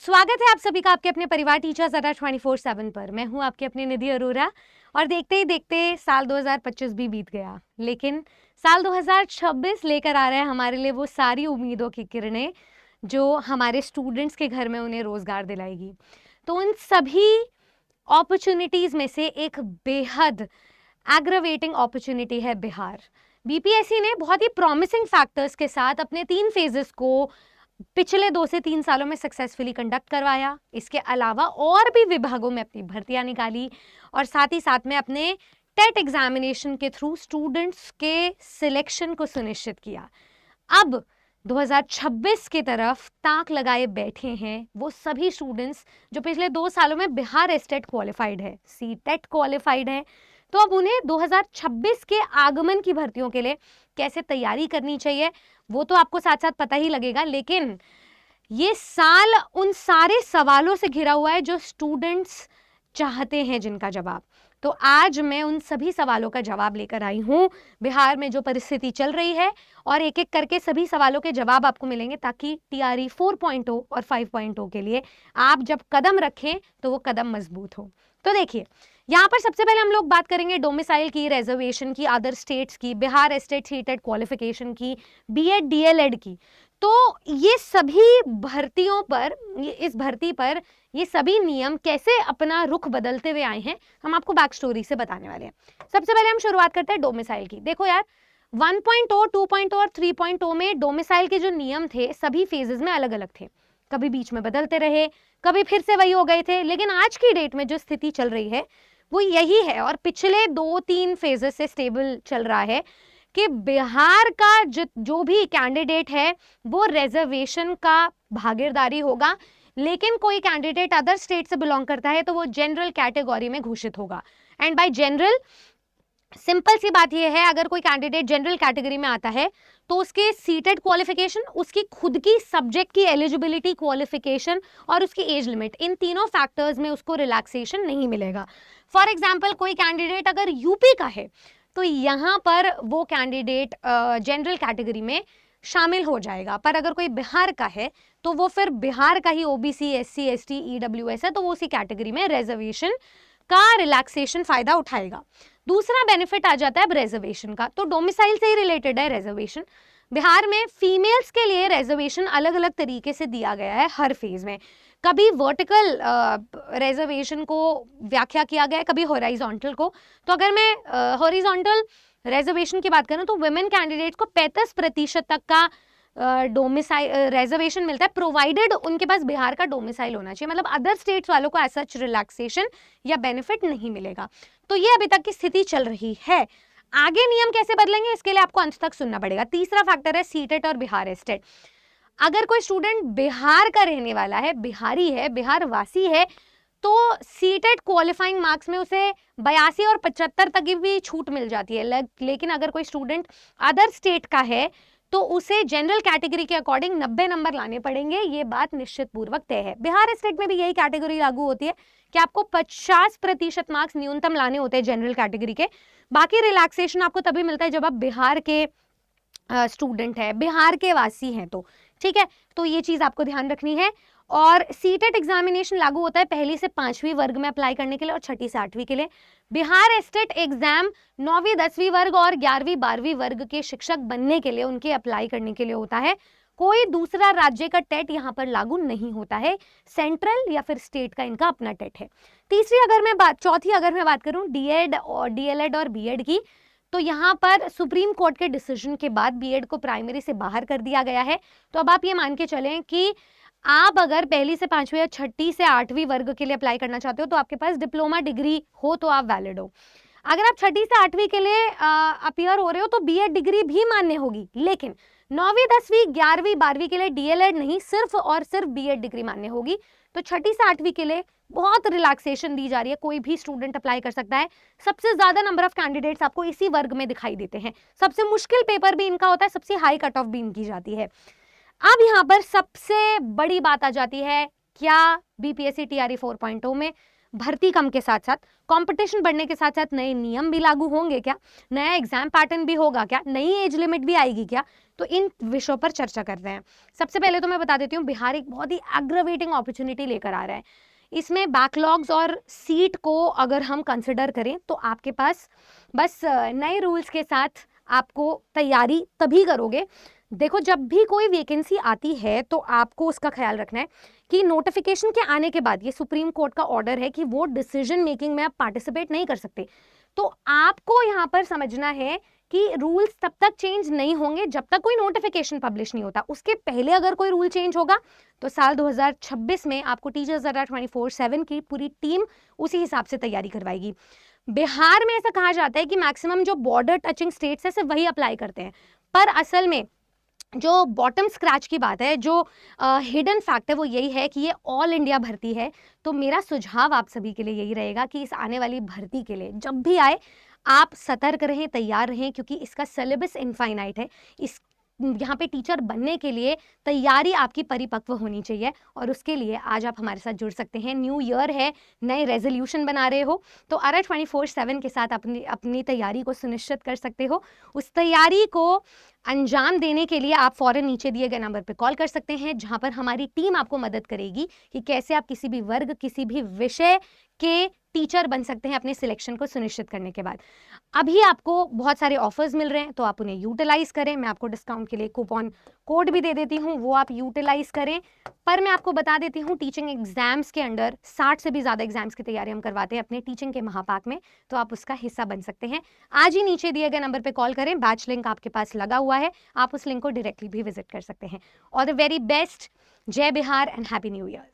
स्वागत है आप सभी का आपके अपने परिवार टीचर्स अड्डा 24/7 पर। मैं हूं आपकी अपनी निधि अरोरा और देखते ही देखते साल 2025 भी बीत गया, लेकिन साल 2026 लेकर आ रहा है हमारे लिए वो सारी उम्मीदों की किरणें जो हमारे स्टूडेंट्स के घर में उन्हें रोजगार दिलाएगी। तो उन सभी अपॉर्चुनिटीज में से एक बेहद एग्रावेटिंग अपॉर्चुनिटी है बिहार। बीपीएससी ने बहुत ही प्रॉमिसिंग फैक्टर्स के साथ अपने 3 फेजेस को पिछले 2 से 3 सालों में सक्सेसफुली कंडक्ट करवाया। इसके अलावा और भी विभागों में अपनी भर्तियां निकाली और साथ ही साथ में अपने टेट एग्जामिनेशन के थ्रू स्टूडेंट्स के सिलेक्शन को सुनिश्चित किया। अब 2026 की तरफ ताक लगाए बैठे हैं वो सभी स्टूडेंट्स जो पिछले 2 सालों में बिहार एस्टेट क्वालिफाइड है, सीटेट क्वालिफाइड है। तो अब उन्हें 2026 के आगमन की भर्तियों के लिए कैसे तैयारी करनी चाहिए वो तो आपको साथ साथ पता ही लगेगा, लेकिन ये साल उन सारे सवालों से घिरा हुआ है जो स्टूडेंट्स चाहते हैं जिनका जवाब। तो आज मैं उन सभी सवालों का जवाब लेकर आई हूँ। बिहार में जो परिस्थिति चल रही है और एक एक करके सभी सवालों के जवाब आपको मिलेंगे ताकि टीआरई 4.0 और 5.0 के लिए आप जब कदम रखें तो वो कदम मजबूत हो। तो देखिए, यहाँ पर सबसे पहले हम लोग बात करेंगे डोमिसाइल की, रिजर्वेशन की, अदर स्टेट्स की, बिहार एस्टेट सीटेट क्वालिफिकेशन की, बीएड डीएलएड की। तो ये सभी भर्तियों पर, इस भर्ती पर ये सभी नियम कैसे अपना रुख बदलते हुए आए हैं हम आपको बैक स्टोरी से बताने वाले हैं। सबसे पहले हम शुरुआत करते हैं डोमिसाइल की। देखो यार, 1.0, 2.0 और 3.0 में डोमिसाइल के जो नियम थे सभी फेजेस में अलग अलग थे, कभी बीच में बदलते रहे, कभी फिर से वही हो गए थे। लेकिन आज की डेट में जो स्थिति चल रही है वो यही है और पिछले 2-3 फेजेस से स्टेबल चल रहा है कि बिहार का जो भी कैंडिडेट है वो रिजर्वेशन का भागीदारी होगा, लेकिन कोई कैंडिडेट अदर स्टेट से बिलोंग करता है तो वो जनरल कैटेगरी में घोषित होगा। एंड बाय जनरल, सिंपल सी बात यह है, अगर कोई कैंडिडेट जनरल कैटेगरी में आता है तो उसके सीटेट क्वालिफिकेशन, उसकी खुद की सब्जेक्ट की एलिजिबिलिटी क्वालिफिकेशन और उसकी एज लिमिट, इन तीनों फैक्टर्स में उसको रिलैक्सेशन नहीं मिलेगा। फॉर एग्जाम्पल, कोई कैंडिडेट अगर यूपी का है तो यहाँ पर वो कैंडिडेट जनरल कैटेगरी में शामिल हो जाएगा, पर अगर कोई बिहार का है तो वो फिर बिहार का ही ओबीसी, एससी, एसटी, ईडब्ल्यूएस है तो वो उसी कैटेगरी में रिजर्वेशन का रिलैक्सेशन फायदा उठाएगा। दूसरा बेनिफिट आ जाता है अब रिजर्वेशन का, तो डोमिसाइल से ही रिलेटेड है रिजर्वेशन। बिहार में फीमेल्स के लिए रिजर्वेशन अलग अलग तरीके से दिया गया है हर फेज में। कभी वर्टिकल रिजर्वेशन को व्याख्या किया गया है, कभी हॉरिजॉन्टल को। तो अगर मैं हॉरिजॉन्टल रिजर्वेशन की बात करूं तो वुमेन कैंडिडेट को 35% तक का डोमिसाइल रिजर्वेशन मिलता है, प्रोवाइडेड उनके पास बिहार का डोमिसाइल होना चाहिए। मतलब अदर स्टेट्स वालों को ऐसा रिलैक्सेशन या बेनिफिट नहीं मिलेगा। तो ये अभी तक की स्थिति चल रही है। आगे नियम कैसे बदलेंगे इसके लिए आपको अंत तक सुनना पड़ेगा। तीसरा फैक्टर है सीटेट और बिहार एस्टेट। अगर कोई स्टूडेंट बिहार का रहने वाला है, बिहारी है, बिहार वासी है, तो सीटेट क्वालिफाइंग मार्क्स में उसे 82 और 75 तक की भी छूट मिल जाती है। लेकिन अगर कोई स्टूडेंट अदर स्टेट का है तो उसे जनरल कैटेगरी के अकॉर्डिंग 90 नंबर लाने पड़ेंगे। ये बात निश्चित पूर्वक तय है। बिहार स्टेट में भी यही कैटेगरी लागू होती है कि आपको 50% मार्क्स न्यूनतम लाने होते हैं जनरल कैटेगरी के। बाकी रिलैक्सेशन आपको तभी मिलता है जब आप बिहार के स्टूडेंट है, बिहार के वासी हैं तो, ठीक है। तो ये चीज आपको ध्यान रखनी है। और सीटेट एग्जामिनेशन लागू होता है 1ली से 5वीं वर्ग में अप्लाई करने के लिए और 6ठी से 8वीं के लिए। बिहार एस्टेट एग्जाम 9वीं 10वीं वर्ग और 11वीं 12वीं वर्ग के शिक्षक बनने के लिए, उनके अप्लाई करने के लिए होता है। कोई दूसरा राज्य का टेट यहाँ पर लागू नहीं होता है, सेंट्रल या फिर स्टेट का इनका अपना टेट है। चौथी अगर मैं बात करूं डीएड और डीएलएड और बीएड की, तो यहाँ पर सुप्रीम कोर्ट के डिसीजन के बाद बीएड को प्राइमरी से बाहर कर दिया गया है। तो अब आप ये मान के चलें कि आप अगर 1ली से 5वीं या 6ठी से 8वीं वर्ग के लिए अप्लाई करना चाहते हो तो आपके पास डिप्लोमा डिग्री हो तो आप वैलिड हो। अगर आप 6ठी से 8वीं के लिए अपीयर हो रहे हो तो बीएड डिग्री भी मान्य होगी, लेकिन 9वीं 10वीं 11वीं 12वीं के लिए डीएलएड नहीं, सिर्फ और सिर्फ बीएड डिग्री मान्य होगी। तो 6ठी से 8वीं के लिए बहुत रिलैक्सेशन दी जा रही है, कोई भी स्टूडेंट अप्लाई कर सकता है। सबसे ज्यादा नंबर ऑफ कैंडिडेट्स आपको इसी वर्ग में दिखाई देते हैं। सबसे मुश्किल पेपर भी इनका होता है, सबसे हाई कट ऑफ भी इनकी जाती है। अब यहाँ पर सबसे बड़ी बात आ जाती है, क्या बीपीएससी टीआरई 4.0 में भर्ती कम के साथ साथ कंपटीशन बढ़ने के साथ साथ नए नियम भी लागू होंगे क्या, नया एग्जाम पैटर्न भी होगा क्या, नई एज लिमिट भी आएगी क्या, तो इन विषयों पर चर्चा करते हैं। सबसे पहले तो मैं बता देती हूँ, बिहार एक बहुत ही एग्रावेटिंग अपॉर्चुनिटी लेकर आ रहा है। इसमें बैकलॉग्स और सीट को अगर हम कंसिडर करें तो आपके पास बस नए रूल्स के साथ आपको तैयारी तभी करोगे। देखो, जब भी कोई वैकेंसी आती है तो आपको उसका ख्याल रखना है कि नोटिफिकेशन के आने के बाद, ये सुप्रीम कोर्ट का ऑर्डर है कि वो डिसीजन मेकिंग में आप पार्टिसिपेट नहीं कर सकते। तो आपको यहाँ पर समझना है कि रूल्स तब तक चेंज नहीं होंगे जब तक कोई नोटिफिकेशन पब्लिश नहीं होता। उसके पहले अगर कोई रूल चेंज होगा तो साल 2026 में आपको टीचर्स अड्डा 24/7 की पूरी टीम उसी हिसाब से तैयारी करवाएगी। बिहार में ऐसा कहा जाता है कि मैक्सिमम जो बॉर्डर टचिंग स्टेट्स है सिर्फ वही अप्लाई करते हैं, पर असल में जो बॉटम स्क्रैच की बात है, जो हिडन फैक्ट है, वो यही है कि ये ऑल इंडिया भर्ती है। तो मेरा सुझाव आप सभी के लिए यही रहेगा कि इस आने वाली भर्ती के लिए जब भी आए आप सतर्क रहें, तैयार रहें, क्योंकि इसका सिलेबस इनफाइनाइट है। इस यहाँ पे टीचर बनने के लिए तैयारी आपकी परिपक्व होनी चाहिए, और उसके लिए आज आप हमारे साथ जुड़ सकते हैं। न्यू ईयर है, नए रेजोल्यूशन बना रहे हो तो आरा 24/7 के साथ अपनी तैयारी को सुनिश्चित कर सकते हो। उस तैयारी को अंजाम देने के लिए आप फौरन नीचे दिए गए नंबर पर कॉल कर सकते हैं, जहां पर हमारी टीम आपको मदद करेगी कि कैसे आप किसी भी वर्ग, किसी भी विषय के टीचर बन सकते हैं अपने सिलेक्शन को सुनिश्चित करने के बाद। अभी आपको बहुत सारे ऑफर्स मिल रहे हैं, तो आप उन्हें यूटिलाइज करें। मैं आपको डिस्काउंट के लिए कूपन कोड भी दे देती हूँ, वो आप यूटिलाइज करें। पर मैं आपको बता देती हूँ, टीचिंग एग्जाम्स के अंडर 60 से भी ज़्यादा एग्जाम्स की तैयारी हम करवाते हैं अपने टीचिंग के महापाक में, तो आप उसका हिस्सा बन सकते हैं। आज ही नीचे दिए गए नंबर पर कॉल करें, बैच लिंक आपके पास लगा हुआ है, आप उस लिंक को डायरेक्टली भी विजिट कर सकते हैं। ऑल द वेरी बेस्ट, जय Bihar and happy new year.